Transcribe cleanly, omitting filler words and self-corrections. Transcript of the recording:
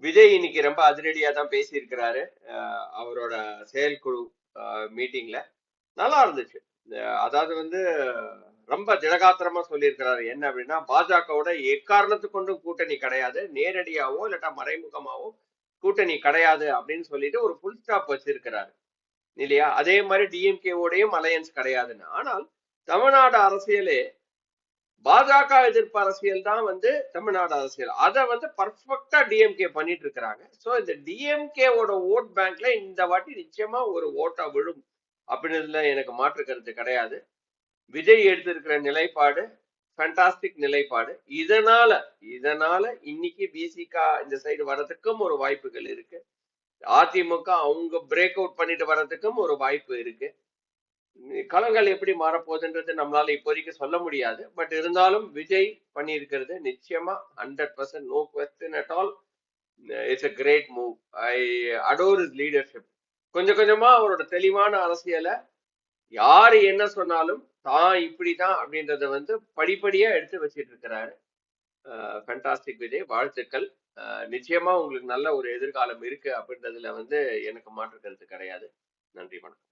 விஜய் இன்னைக்கு ரொம்ப அதிரடியா தான் பேசியிருக்கிறாரு. அவரோட செயற்குழு மீட்டிங்ல நல்லா இருந்துச்சு. அதாவது வந்து ரொம்ப திடகாத்திரமா சொல்லியிருக்கிறாரு. என்ன அப்படின்னா, பாஜகவோட எக்காரணத்து கொண்டும் கூட்டணி கிடையாது, நேரடியாவோ இல்லாட்டா மறைமுகமாவோ கூட்டணி கிடையாது அப்படின்னு சொல்லிட்டு ஒரு ஃபுல் ஸ்டாப் வச்சிருக்கிறாரு இல்லையா? அதே மாதிரி டிஎம்கேவோடையும் அலையன்ஸ் கிடையாதுன்னு. ஆனால் தமிழ்நாடு அரசியலே பாஜக எதிர்ப்பு அரசியல் தான் வந்து தமிழ்நாடு அரசியல். அதை வந்து பர்ஃபெக்டா டிஎம்கே பண்ணிட்டு இருக்கிறாங்க. சோ இந்த டிஎம்கேவோட ஓட் பேங்க்ல இந்த வாட்டி நிச்சயமா ஒரு ஓட்டா விழும் அப்படின்றதுல எனக்கு மாற்று கருத்து கிடையாது. விஜய் எடுத்திருக்கிற நிலைப்பாடு ஃபேண்டாஸ்டிக் நிலைப்பாடு. இதனால இதனால இன்னைக்கு பிசிகா இந்த சைடு வர்றதுக்கும் ஒரு வாய்ப்புகள் இருக்கு. அதிமுக அவங்க பிரேக் அவுட் பண்ணிட்டு வர்றதுக்கும் ஒரு வாய்ப்பு இருக்கு. களங்கள் எப்படி மாறப்போகுதுன்றது நம்மளால இப்போதைக்கு சொல்ல முடியாது. பட் இருந்தாலும் விஜய் பண்ணியிருக்கிறது நிச்சயமா 100% no question at all. It's a great move. I adore his leadership. கொஞ்சம் கொஞ்சமா அவரோட தெளிவான அரசியலை யாரு என்ன சொன்னாலும் தான் இப்படிதான் அப்படின்றத வந்து படிப்படியா எடுத்து வச்சிட்டு இருக்கிறாரு. ஃபேண்டாஸ்டிக் விஜய், வாழ்த்துக்கள். நிச்சயமா உங்களுக்கு நல்ல ஒரு எதிர்காலம் இருக்கு அப்படின்றதுல வந்து எனக்கு மாற்று கருத்து கிடையாது. நன்றி, வணக்கம்.